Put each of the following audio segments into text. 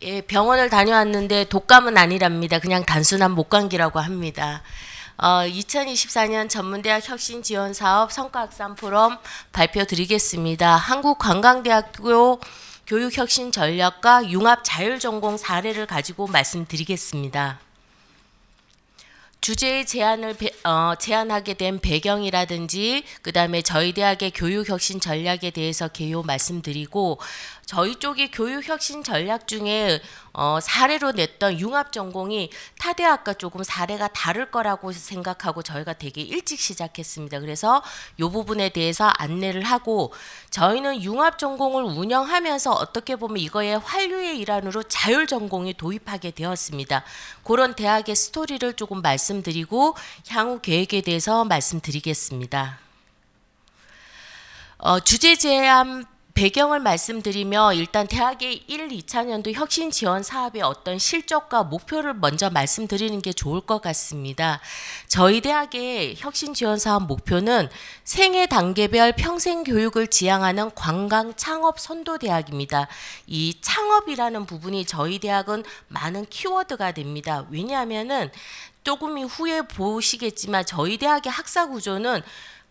예, 병원을 다녀왔는데 독감은 아니랍니다. 그냥 단순한 목감기라고 합니다. 2024년 전문대학 혁신지원사업 성과확산 포럼 발표 드리겠습니다. 한국관광대학교 교육혁신전략과 융합자율전공 사례를 가지고 말씀드리겠습니다. 주제의 제안하게 된 배경이라든지 그다음에 저희 대학의 교육혁신 전략에 대해서 개요 말씀드리고 저희 쪽의 교육혁신 전략 중에 사례로 냈던 융합전공이 타 대학과 조금 사례가 다를 거라고 생각하고 저희가 되게 일찍 시작했습니다. 그래서 이 부분에 대해서 안내를 하고 저희는 융합전공을 운영하면서 어떻게 보면 이거의 환류의 일환으로 자율전공이 도입하게 되었습니다. 그런 대학의 스토리를 조금 말씀드리고 향후 계획에 대해서 말씀드리겠습니다. 주제 제안 배경을 말씀드리며 일단 대학의 1, 2차년도 혁신 지원 사업의 어떤 실적과 목표를 먼저 말씀드리는 게 좋을 것 같습니다. 저희 대학의 혁신 지원 사업 목표는 생애 단계별 평생 교육을 지향하는 관광 창업 선도 대학입니다. 이 창업이라는 부분이 저희 대학은 많은 키워드가 됩니다. 왜냐하면은 조금 후에 보시겠지만 저희 대학의 학사 구조는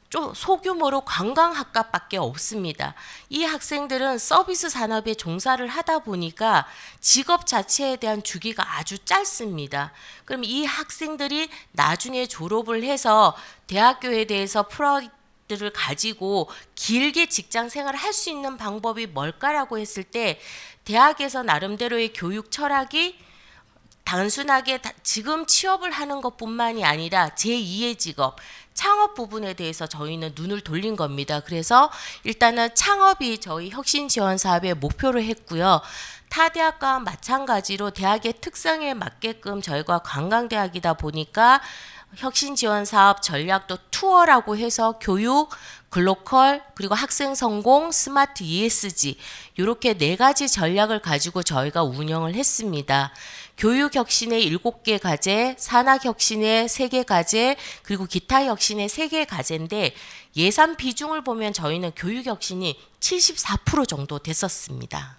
좀 소규모로 관광학과밖에 없습니다. 이 학생들은 서비스 산업에 종사를 하다 보니까 직업 자체에 대한 주기가 아주 짧습니다. 그럼 이 학생들이 나중에 졸업을 해서 대학교에 대해서 프로젝트를 가지고 길게 직장 생활을 할 수 있는 방법이 뭘까라고 했을 때 대학에서 나름대로의 교육 철학이 단순하게 지금 취업을 하는 것뿐만이 아니라 제2의 직업, 창업 부분에 대해서 저희는 눈을 돌린 겁니다. 그래서 일단은 창업이 저희 혁신 지원 사업의 목표로 했고요. 타 대학과 마찬가지로 대학의 특성에 맞게끔 저희가 관광대학이다 보니까 혁신 지원 사업 전략도 투어라고 해서 교육, 글로컬, 그리고 학생 성공, 스마트 ESG 이렇게 4가지 전략을 가지고 저희가 운영을 했습니다. 교육 혁신의 7개 과제, 산학 혁신의 3개 과제, 그리고 기타 혁신의 3개 과제인데 예산 비중을 보면 저희는 교육 혁신이 74% 정도 됐었습니다.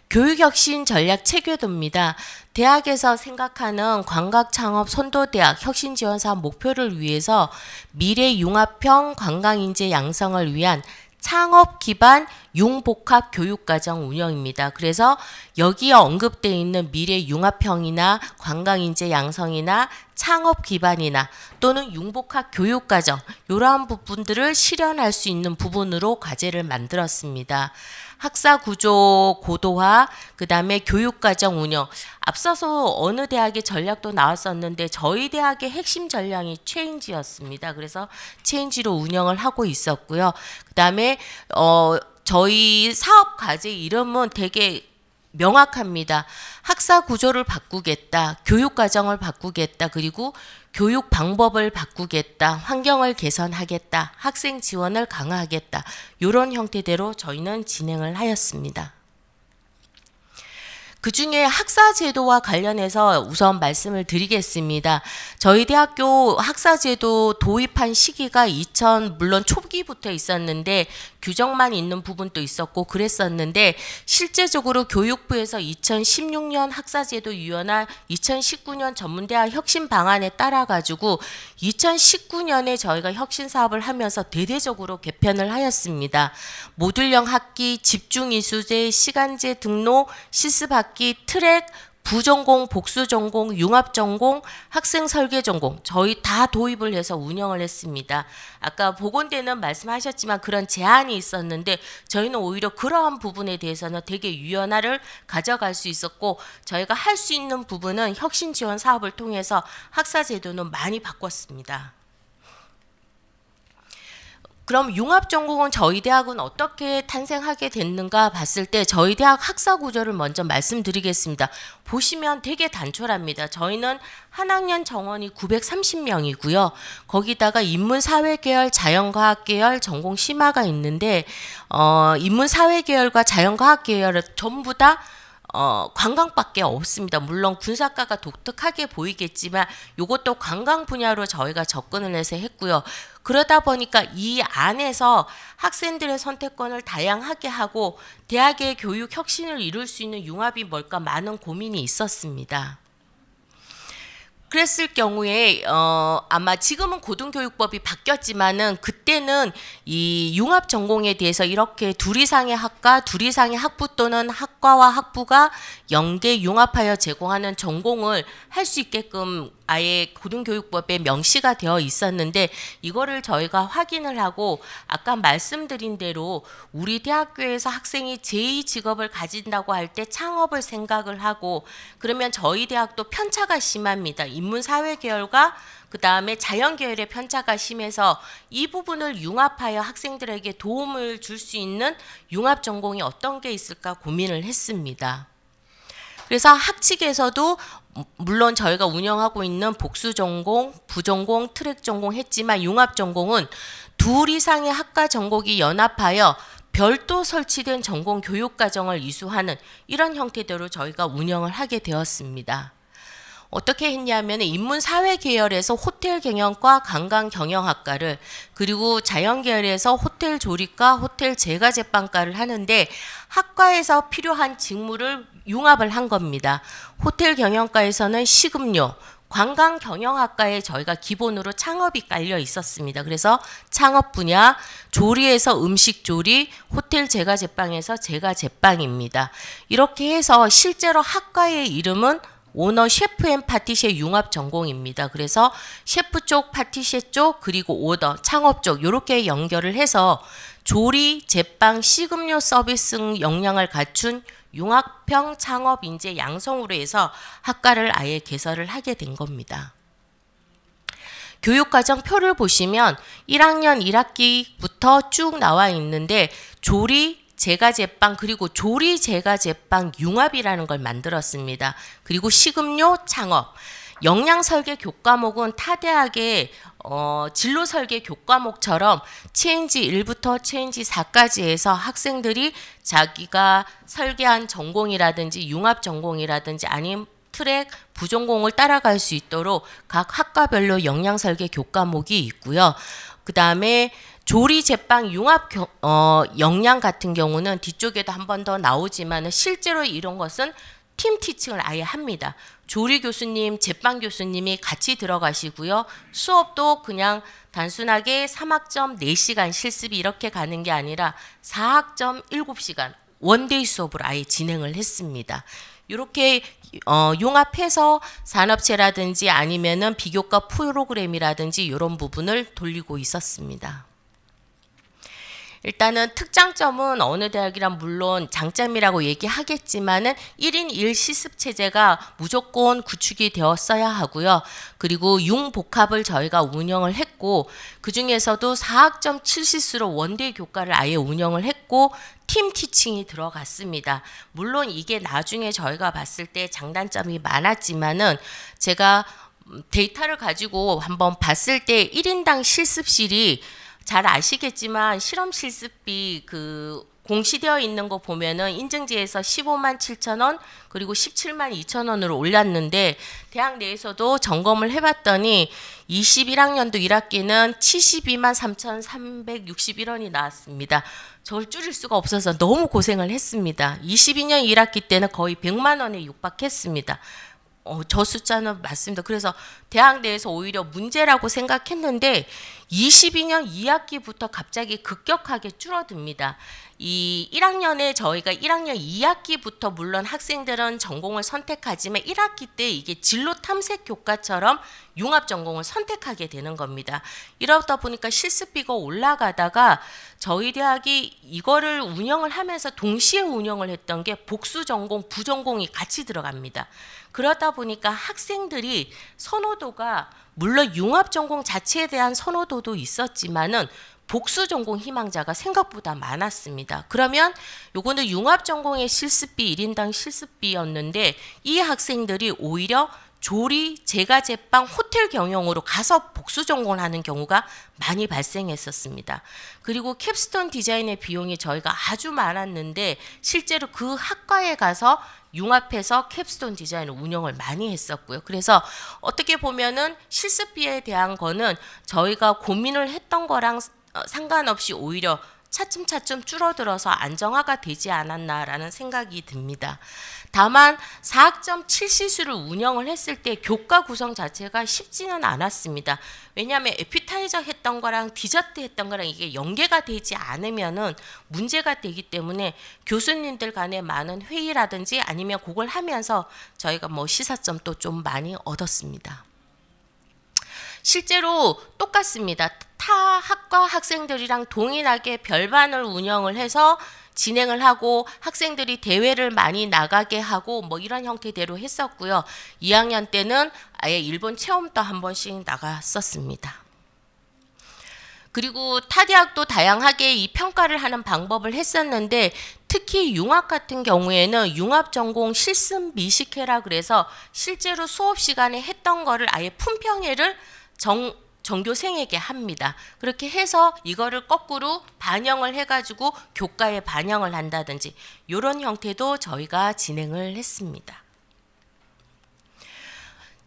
교육혁신 전략 체계도입니다. 대학에서 생각하는 관광창업 선도대학 혁신지원사업 목표를 위해서 미래융합형 관광인재 양성을 위한 창업 기반 융복합 교육과정 운영입니다. 그래서 여기에 언급되어 있는 미래융합형이나 관광인재 양성이나 창업 기반이나 또는 융복합 교육과정 이러한 부분들을 실현할 수 있는 부분으로 과제를 만들었습니다. 학사 구조 고도화, 그 다음에 교육과정 운영. 앞서서 어느 대학의 전략도 나왔었는데 저희 대학의 핵심 전략이 체인지였습니다. 그래서 체인지로 운영을 하고 있었고요. 그 다음에 저희 사업 과제 이름은 되게 명확합니다. 학사 구조를 바꾸겠다, 교육 과정을 바꾸겠다, 그리고 교육 방법을 바꾸겠다, 환경을 개선하겠다, 학생 지원을 강화하겠다. 이런 형태대로 저희는 진행을 하였습니다. 그 중에 학사제도와 관련해서 우선 말씀을 드리겠습니다. 저희 대학교 학사제도 도입한 시기가 물론 초기부터 있었는데 규정만 있는 부분도 있었고 그랬었는데 실제적으로 교육부에서 2016년 학사제도 유연화 2019년 전문대학 혁신 방안에 따라 가지고 2019년에 저희가 혁신 사업을 하면서 대대적으로 개편을 하였습니다. 모듈형 학기, 집중 이수제, 시간제 등록, 실습 학기, 트랙, 부전공, 복수전공, 융합전공, 학생 설계전공 저희 다 도입을 해서 운영을 했습니다. 아까 보건대는 말씀하셨지만 그런 제한이 있었는데 저희는 오히려 그러한 부분에 대해서는 되게 유연화를 가져갈 수 있었고 저희가 할 수 있는 부분은 혁신 지원 사업을 통해서 학사제도는 많이 바꿨습니다. 그럼 융합전공은 저희 대학은 어떻게 탄생하게 됐는가 봤을 때 저희 대학 학사 구조를 먼저 말씀드리겠습니다. 보시면 되게 단촐합니다. 저희는 한 학년 정원이 930명이고요. 거기다가 인문사회계열, 자연과학계열, 전공 심화가 있는데 인문사회계열과 자연과학계열은 전부 다 관광밖에 없습니다. 물론 군사과가 독특하게 보이겠지만 이것도 관광 분야로 저희가 접근을 해서 했고요. 그러다 보니까 이 안에서 학생들의 선택권을 다양하게 하고 대학의 교육 혁신을 이룰 수 있는 융합이 뭘까 많은 고민이 있었습니다. 그랬을 경우에 아마 지금은 고등교육법이 바뀌었지만은 그때는 이 융합 전공에 대해서 이렇게 둘 이상의 학과, 둘 이상의 학부 또는 학과와 학부가 연계 융합하여 제공하는 전공을 할 수 있게끔 아예 고등교육법에 명시가 되어 있었는데 이거를 저희가 확인을 하고 아까 말씀드린 대로 우리 대학교에서 학생이 제2 직업을 가진다고 할 때 창업을 생각을 하고 그러면 저희 대학도 편차가 심합니다. 인문사회계열과 그 다음에 자연계열의 편차가 심해서 이 부분을 융합하여 학생들에게 도움을 줄 수 있는 융합 전공이 어떤 게 있을까 고민을 했습니다. 그래서 학칙에서도 물론 저희가 운영하고 있는 복수 전공, 부전공, 트랙 전공 했지만 융합 전공은 둘 이상의 학과 전공이 연합하여 별도 설치된 전공 교육 과정을 이수하는 이런 형태대로 저희가 운영을 하게 되었습니다. 어떻게 했냐면 인문사회 계열에서 호텔 경영과 관광 경영학과를 그리고 자연 계열에서 호텔 조리과, 호텔 제과 제빵과를 하는데 학과에서 필요한 직무를 융합을 한 겁니다. 호텔 경영과에서는 식음료, 관광 경영학과에 저희가 기본으로 창업이 깔려 있었습니다. 그래서 창업 분야, 조리에서 음식 조리, 호텔 제과 제빵에서 제과 제빵입니다. 이렇게 해서 실제로 학과의 이름은 오너 셰프 앤 파티시에 융합 전공입니다. 그래서 셰프 쪽, 파티시에 쪽, 그리고 오더, 창업 쪽 이렇게 연결을 해서 조리, 제빵, 식음료 서비스 역량을 갖춘 융합형 창업 인재 양성으로 해서 학과를 아예 개설을 하게 된 겁니다. 교육과정 표를 보시면 1학년 1학기부터 쭉 나와 있는데 조리, 제과 제빵 그리고 조리 제과 제빵 융합이라는 걸 만들었습니다. 그리고 식음료 창업, 역량 설계 교과목은 타 대학의 진로 설계 교과목처럼 체인지 1부터 체인지 4까지 해서 학생들이 자기가 설계한 전공이라든지 융합 전공이라든지 아니면 트랙 부전공을 따라갈 수 있도록 각 학과별로 역량 설계 교과목이 있고요. 그 다음에 조리 제빵 융합 역량 같은 경우는 뒤쪽에도 한 번 더 나오지만 실제로 이런 것은 팀 티칭을 아예 합니다. 조리 교수님, 제빵 교수님이 같이 들어가시고요. 수업도 그냥 단순하게 3학점 4시간 실습이 이렇게 가는 게 아니라 4학점 7시간 원데이 수업을 아예 진행을 했습니다. 이렇게 융합해서 산업체라든지 아니면은 비교과 프로그램이라든지 이런 부분을 돌리고 있었습니다. 일단은 특장점은 어느 대학이란 물론 장점이라고 얘기하겠지만은 1인 1 실습 체제가 무조건 구축이 되었어야 하고요. 그리고 융복합을 저희가 운영을 했고 그 중에서도 4학점 7실수로 원데이 교과를 아예 운영을 했고 팀 티칭이 들어갔습니다. 물론 이게 나중에 저희가 봤을 때 장단점이 많았지만은 제가 데이터를 가지고 한번 봤을 때 1인당 실습실이 잘 아시겠지만 실험 실습비 그 공시되어 있는 거 보면은 인증지에서 15만 7천 원 그리고 17만 2천 원으로 올랐는데 대학 내에서도 점검을 해봤더니 21학년도 1학기는 72만 3,361원이 나왔습니다. 저를 줄일 수가 없어서 너무 고생을 했습니다. 22년 1학기 때는 거의 100만 원에 육박했습니다. 저 숫자는 맞습니다. 그래서 대학 내에서 오히려 문제라고 생각했는데 22년 2학기부터 갑자기 급격하게 줄어듭니다. 이 1학년에 저희가 1학년 2학기부터 물론 학생들은 전공을 선택하지만 1학기 때 이게 진로 탐색 교과처럼 융합 전공을 선택하게 되는 겁니다. 이러다 보니까 실습비가 올라가다가 저희 대학이 이거를 운영을 하면서 동시에 운영을 했던 게 복수 전공, 부전공이 같이 들어갑니다. 그러다 보니까 학생들이 선호도가 물론 융합 전공 자체에 대한 선호도도 있었지만은 복수 전공 희망자가 생각보다 많았습니다. 그러면 요거는 융합 전공의 실습비 1인당 실습비였는데 이 학생들이 오히려 조리, 제과, 제빵, 호텔 경영으로 가서 복수 전공을 하는 경우가 많이 발생했었습니다. 그리고 캡스톤 디자인의 비용이 저희가 아주 많았는데 실제로 그 학과에 가서 융합해서 캡스톤 디자인을 운영을 많이 했었고요. 그래서 어떻게 보면은 실습비에 대한 거는 저희가 고민을 했던 거랑 상관없이 오히려 차츰차츰 줄어들어서 안정화가 되지 않았나라는 생각이 듭니다. 다만 4학점 7시수를 운영을 했을 때 교과 구성 자체가 쉽지는 않았습니다. 왜냐하면 에피타이저 했던 거랑 디저트 했던 거랑 이게 연계가 되지 않으면은 문제가 되기 때문에 교수님들 간에 많은 회의라든지 아니면 그걸 하면서 저희가 뭐 시사점도 좀 많이 얻었습니다. 실제로 똑같습니다. 타 학과 학생들이랑 동일하게 별반을 운영을 해서 진행을 하고 학생들이 대회를 많이 나가게 하고 뭐 이런 형태대로 했었고요. 2학년 때는 아예 일본 체험도 한 번씩 나갔었습니다. 그리고 타 대학도 다양하게 이 평가를 하는 방법을 했었는데 특히 융합 같은 경우에는 융합 전공 실습 미식회라 그래서 실제로 수업 시간에 했던 거를 아예 품평회를 전교생에게 합니다. 그렇게 해서 이거를 거꾸로 반영을 해가지고 교과에 반영을 한다든지 이런 형태도 저희가 진행을 했습니다.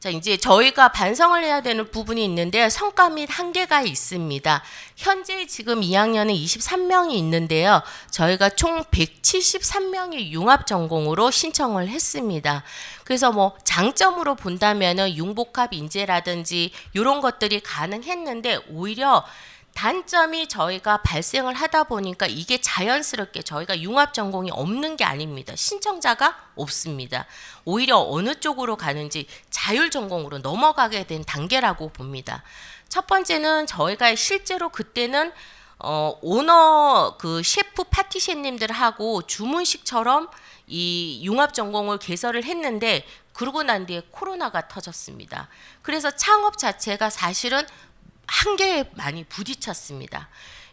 자, 이제 저희가 반성을 해야 되는 부분이 있는데 성과 및 한계가 있습니다. 현재 지금 2학년은 23명이 있는데요. 저희가 총 173명의 융합 전공으로 신청을 했습니다. 그래서 뭐 장점으로 본다면은 융복합 인재라든지 이런 것들이 가능했는데 오히려 단점이 저희가 발생을 하다 보니까 이게 자연스럽게 저희가 융합 전공이 없는 게 아닙니다. 신청자가 없습니다. 오히려 어느 쪽으로 가는지 자율 전공으로 넘어가게 된 단계라고 봅니다. 첫 번째는 저희가 실제로 그때는 오너 그 셰프 파티셰님들하고 주문식처럼 이 융합 전공을 개설을 했는데 그러고 난 뒤에 코로나가 터졌습니다. 그래서 창업 자체가 사실은 한계에 많이 부딪혔습니다.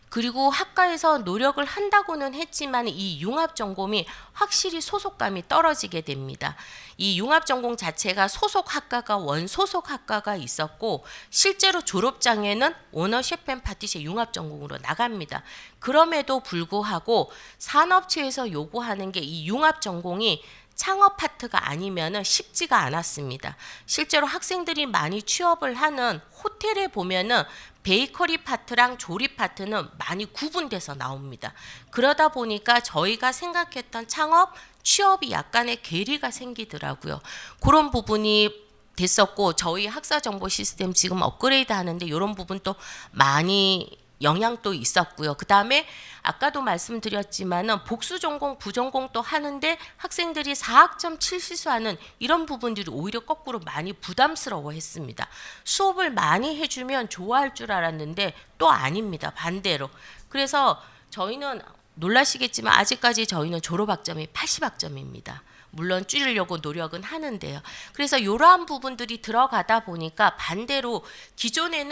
그리고 학과에서 노력을 한다고는 했지만 이 융합 전공이 확실히 소속감이 떨어지게 됩니다. 이 융합 전공 자체가 소속 학과가 원소속 학과가 있었고 실제로 졸업장에는 오너 셰프 앤 파티셰 융합 전공으로 나갑니다. 그럼에도 불구하고 산업체에서 요구하는 게 이 융합 전공이 창업 파트가 아니면은 쉽지가 않았습니다. 실제로 학생들이 많이 취업을 하는 호텔에 보면은 베이커리 파트랑 조립 파트는 많이 구분돼서 나옵니다. 그러다 보니까 저희가 생각했던 창업, 취업이 약간의 괴리가 생기더라고요. 그런 부분이 됐었고 저희 학사 정보 시스템 지금 업그레이드 하는데 이런 부분도 많이 영향도 있었고요. 그 다음에 아까도 말씀드렸지만은 복수 전공, 부전공도 하는데 학생들이 4학점 7시수하는 이런 부분들이 오히려 거꾸로 많이 부담스러워했습니다. 수업을 많이 해주면 좋아할 줄 알았는데 또 아닙니다. 반대로. 그래서 저희는 놀라시겠지만 아직까지 저희는 졸업학점이 80학점입니다. 물론 줄이려고 노력은 하는데요. 그래서 이러한 부분들이 들어가다 보니까 반대로 기존에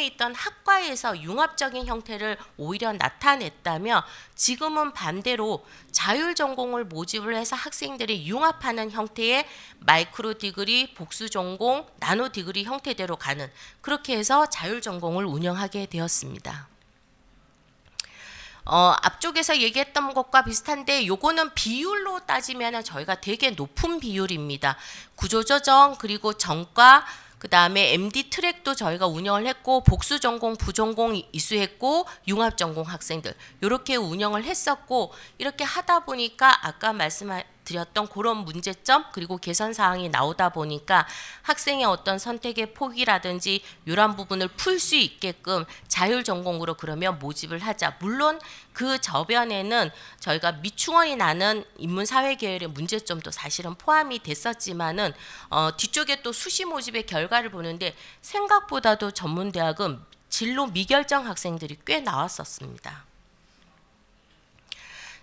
있던 학과에서 융합적인 형태를 오히려 나타냈다면 지금은 반대로 자율 전공을 모집을 해서 학생들이 융합하는 형태의 마이크로 디그리, 복수 전공, 나노 디그리 형태대로 가는 그렇게 해서 자율 전공을 운영하게 되었습니다. 앞쪽에서 얘기했던 것과 비슷한데 요거는 비율로 따지면 저희가 되게 높은 비율입니다. 구조조정 그리고 전과 그 다음에 MD 트랙도 저희가 운영을 했고 복수 전공, 부전공 이수했고 융합 전공 학생들 이렇게 운영을 했었고 이렇게 하다 보니까 아까 말씀드렸던 그런 문제점 그리고 개선 사항이 나오다 보니까 학생의 어떤 선택의 폭이라든지 이런 부분을 풀 수 있게끔 자율 전공으로 그러면 모집을 하자. 물론 그 저변에는 저희가 미충원이 나는 인문사회 계열의 문제점도 사실은 포함이 됐었지만은 뒤쪽에 또 수시 모집의 결과를 보는데 생각보다도 전문대학은 진로 미결정 학생들이 꽤 나왔었습니다.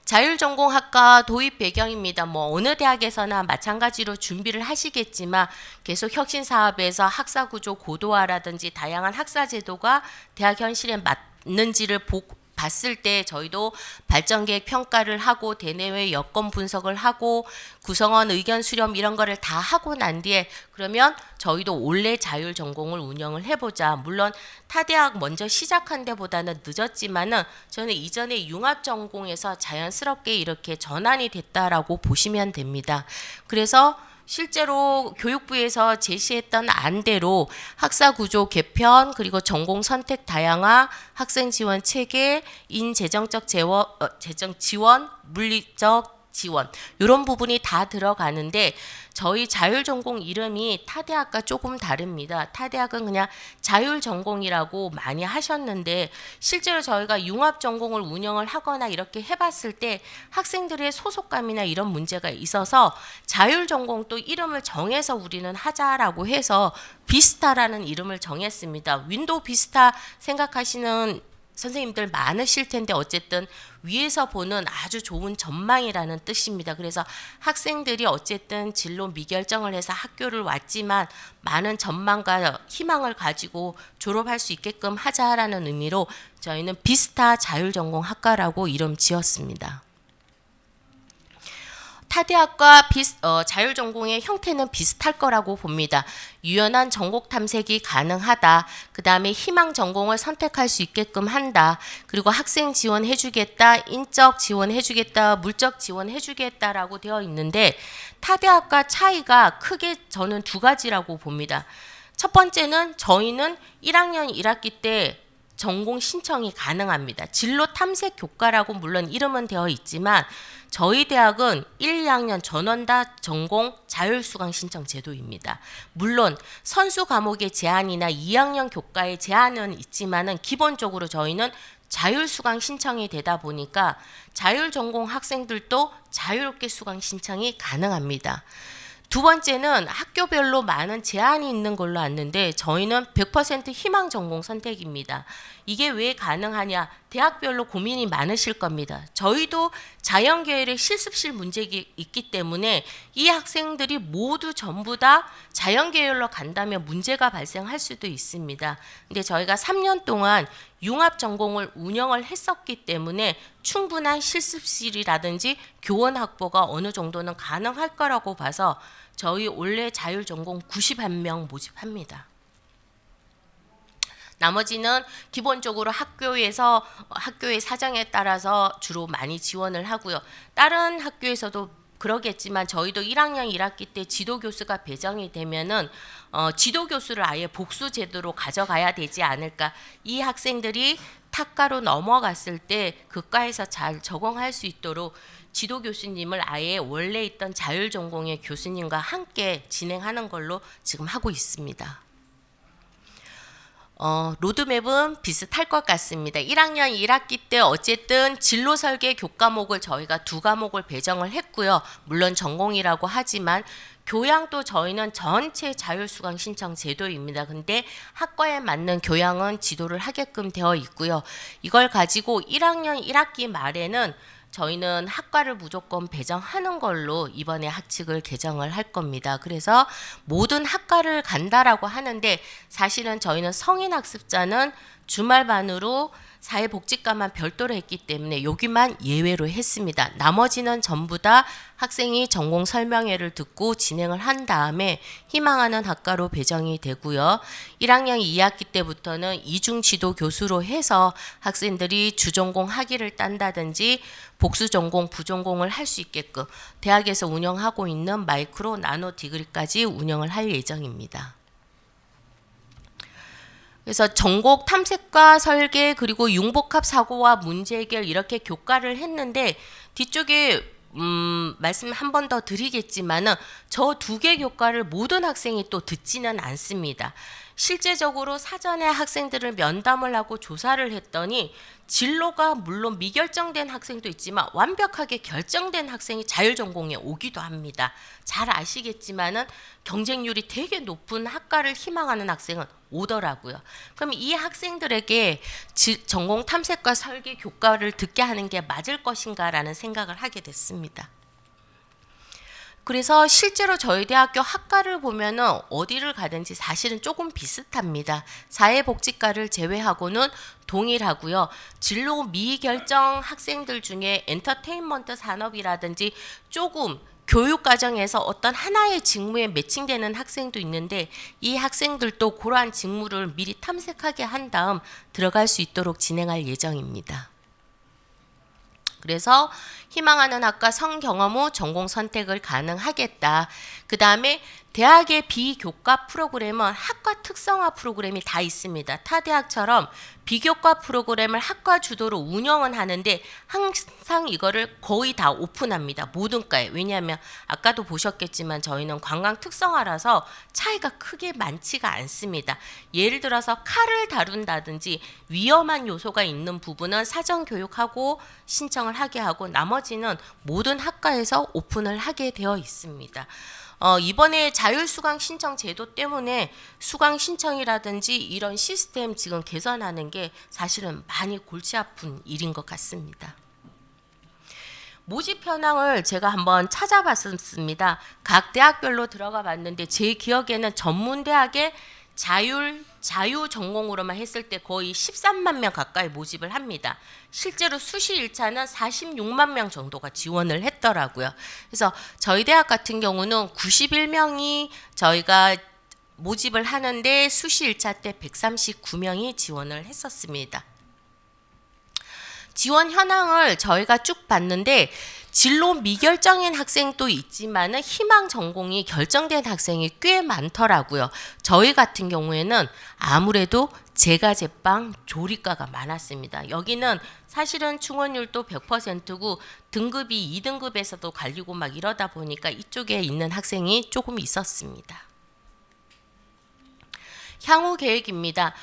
자율전공학과 도입 배경입니다. 뭐 어느 대학에서나 마찬가지로 준비를 하시겠지만 계속 혁신사업에서 학사구조 고도화라든지 다양한 학사제도가 대학 현실에 맞는지를 봤을 때 저희도 발전계획 평가를 하고 대내외 여건 분석을 하고 구성원 의견 수렴 이런 거를 다 하고 난 뒤에 그러면 저희도 원래 자율 전공을 운영을 해보자. 물론 타대학 먼저 시작한 데보다는 늦었지만은 저는 이전에 융합 전공에서 자연스럽게 이렇게 전환이 됐다라고 보시면 됩니다. 그래서 실제로 교육부에서 제시했던 안대로 학사 구조 개편 그리고 전공 선택 다양화, 학생 지원 체계, 인재정적 재정 지원, 물리적 지원 이런 부분이 다 들어가는데 저희 자율전공 이름이 타대학과 조금 다릅니다. 타대학은 그냥 자율전공이라고 많이 하셨는데 실제로 저희가 융합전공을 운영을 하거나 이렇게 해봤을 때 학생들의 소속감이나 이런 문제가 있어서 자율전공 또 이름을 정해서 우리는 하자라고 해서 비스타라는 이름을 정했습니다. 윈도우 비스타 생각하시는 선생님들 많으실 텐데 어쨌든 위에서 보는 아주 좋은 전망이라는 뜻입니다. 그래서 학생들이 어쨌든 진로 미결정을 해서 학교를 왔지만 많은 전망과 희망을 가지고 졸업할 수 있게끔 하자라는 의미로 저희는 비스타 자율전공학과라고 이름 지었습니다. 타대학과 자율전공의 형태는 비슷할 거라고 봅니다. 유연한 전공 탐색이 가능하다. 그 다음에 희망 전공을 선택할 수 있게끔 한다. 그리고 학생 지원해주겠다. 인적 지원해주겠다. 물적 지원해주겠다라고 되어 있는데 타대학과 차이가 크게 저는 두 가지라고 봅니다. 첫 번째는 저희는 1학년 1학기 때 전공 신청이 가능합니다. 진로 탐색 교과라고 물론 이름은 되어 있지만 저희 대학은 1, 2학년 전원 다 전공 자율수강 신청 제도입니다. 물론 선수 과목의 제한이나 2학년 교과의 제한은 있지만은 기본적으로 저희는 자율수강 신청이 되다 보니까 자율전공 학생들도 자유롭게 수강 신청이 가능합니다. 두 번째는 학교별로 많은 제한이 있는 걸로 아는데 저희는 100% 희망 전공 선택입니다. 이게 왜 가능하냐? 대학별로 고민이 많으실 겁니다. 저희도 자연계열의 실습실 문제가 있기 때문에 이 학생들이 모두 전부 다 자연계열로 간다면 문제가 발생할 수도 있습니다. 근데 저희가 3년 동안 융합 전공을 운영을 했었기 때문에 충분한 실습실이라든지 교원 확보가 어느 정도는 가능할 거라고 봐서 저희 원래 자율전공 91명 모집합니다. 나머지는 기본적으로 학교에서 학교의 사정에 따라서 주로 많이 지원을 하고요. 다른 학교에서도 그러겠지만 저희도 1학년 1학기 때 지도교수가 배정이 되면은 지도교수를 아예 복수 제도로 가져가야 되지 않을까. 이 학생들이 탁과로 넘어갔을 때 그 과에서 잘 적응할 수 있도록 지도 교수님을 아예 원래 있던 자율전공의 교수님과 함께 진행하는 걸로 지금 하고 있습니다. 로드맵은 비슷할 것 같습니다. 1학년 1학기 때 어쨌든 진로 설계 교과목을 저희가 2과목을 배정을 했고요. 물론 전공이라고 하지만 교양도 저희는 전체 자율수강 신청 제도입니다. 근데 학과에 맞는 교양은 지도를 하게끔 되어 있고요. 이걸 가지고 1학년 1학기 말에는 저희는 학과를 무조건 배정하는 걸로 이번에 학칙을 개정을 할 겁니다. 그래서 모든 학과를 간다라고 하는데 사실은 저희는 성인학습자는 주말반으로 사회복지과만 별도로 했기 때문에 여기만 예외로 했습니다. 나머지는 전부 다 학생이 전공 설명회를 듣고 진행을 한 다음에 희망하는 학과로 배정이 되고요. 1학년 2학기 때부터는 이중지도 교수로 해서 학생들이 주전공 학위를 딴다든지 복수전공, 부전공을 할 수 있게끔 대학에서 운영하고 있는 마이크로 나노 디그리까지 운영을 할 예정입니다. 그래서 전공 탐색과 설계 그리고 융복합 사고와 문제 해결 이렇게 교과를 했는데 뒤쪽에 말씀 한 번 더 드리겠지만은 저 2개 교과를 모든 학생이 또 듣지는 않습니다. 실제적으로 사전에 학생들을 면담을 하고 조사를 했더니 진로가 물론 미결정된 학생도 있지만 완벽하게 결정된 학생이 자율전공에 오기도 합니다. 잘 아시겠지만은 경쟁률이 되게 높은 학과를 희망하는 학생은 오더라고요. 그럼 이 학생들에게 전공 탐색과 설계 교과를 듣게 하는 게 맞을 것인가라는 생각을 하게 됐습니다. 그래서 실제로 저희 대학교 학과를 보면은 어디를 가든지 사실은 조금 비슷합니다. 사회복지과를 제외하고는 동일하고요. 진로 미결정 학생들 중에 엔터테인먼트 산업이라든지 조금 교육 과정에서 어떤 하나의 직무에 매칭되는 학생도 있는데 이 학생들도 그러한 직무를 미리 탐색하게 한 다음 들어갈 수 있도록 진행할 예정입니다. 그래서 희망하는 학과 성경험 후 전공 선택을 가능하겠다. 그 다음에 대학의 비교과 프로그램은 학과 특성화 프로그램이 다 있습니다. 타 대학처럼 비교과 프로그램을 학과 주도로 운영은 하는데 항상 이거를 거의 다 오픈합니다. 모든 과에. 왜냐하면 아까도 보셨겠지만 저희는 관광 특성화라서 차이가 크게 많지가 않습니다. 예를 들어서 칼을 다룬다든지 위험한 요소가 있는 부분은 사전 교육하고 신청을 하게 하고 나머지는 모든 학과에서 오픈을 하게 되어 있습니다. 이번에 자율수강 신청 제도 때문에 수강 신청이라든지 이런 시스템 지금 개선하는 게 사실은 많이 골치 아픈 일인 것 같습니다. 모집 현황을 제가 한번 찾아봤습니다. 각 대학별로 들어가 봤는데 제 기억에는 전문대학의 자유 전공으로만 했을 때 거의 13만 명 가까이 모집을 합니다. 실제로 수시 1차는 46만 명 정도가 지원을 했더라고요. 그래서 저희 대학 같은 경우는 91명이 저희가 모집을 하는데 수시 1차 때 139명이 지원을 했었습니다. 지원 현황을 저희가 쭉 봤는데 진로 미결정인 학생도 있지만은 희망 전공이 결정된 학생이 꽤 많더라고요. 저희 같은 경우에는 아무래도 제과제빵 조리과가 많았습니다. 여기는 사실은 충원율도 100%고 등급이 2등급에서도 갈리고 막 이러다 보니까 이쪽에 있는 학생이 조금 있었습니다. 향후 계획입니다.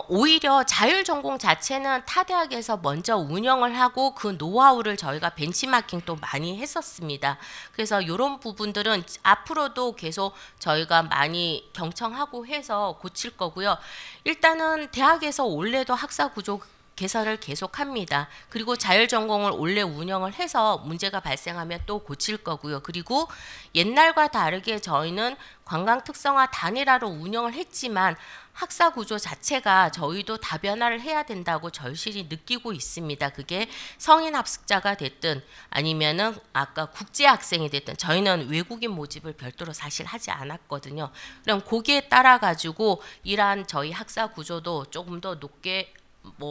오히려 자율 전공 자체는 타 대학에서 먼저 운영을 하고 그 노하우를 저희가 벤치마킹 또 많이 했었습니다. 그래서 이런 부분들은 앞으로도 계속 저희가 많이 경청하고 해서 고칠 거고요. 일단은 대학에서 올해도 학사 구조 개선을 계속합니다. 그리고 자율전공을 원래 운영을 해서 문제가 발생하면 또 고칠 거고요. 그리고 옛날과 다르게 저희는 관광 특성화 단일화로 운영을 했지만 학사 구조 자체가 저희도 다변화를 해야 된다고 절실히 느끼고 있습니다. 그게 성인 합숙자가 됐든 아니면은 아까 국제 학생이 됐든 저희는 외국인 모집을 별도로 사실 하지 않았거든요. 그럼 거기에 따라 가지고 이러한 저희 학사 구조도 조금 더 높게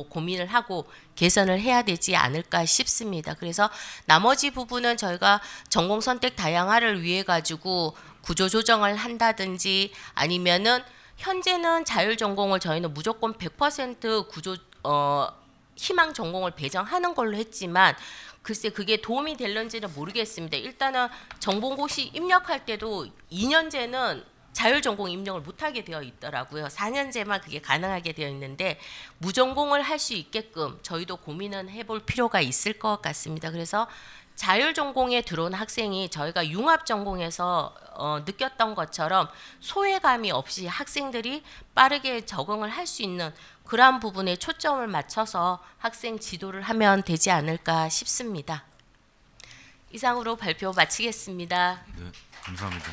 고민을 하고 개선을 해야 되지 않을까 싶습니다. 그래서 나머지 부분은 저희가 전공 선택 다양화를 위해 가지고 구조 조정을 한다든지 아니면은 현재는 자율 전공을 저희는 무조건 100% 구조 희망 전공을 배정하는 걸로 했지만 글쎄 그게 도움이 될런지는 모르겠습니다. 일단은 정보고시 입력할 때도 2년제는 자율전공 입력을 못하게 되어 있더라고요. 4년제만 그게 가능하게 되어 있는데 무전공을 할 수 있게끔 저희도 고민은 해볼 필요가 있을 것 같습니다. 그래서 자율전공에 들어온 학생이 저희가 융합전공에서 느꼈던 것처럼 소외감이 없이 학생들이 빠르게 적응을 할 수 있는 그러한 부분에 초점을 맞춰서 학생 지도를 하면 되지 않을까 싶습니다. 이상으로 발표 마치겠습니다. 네, 감사합니다.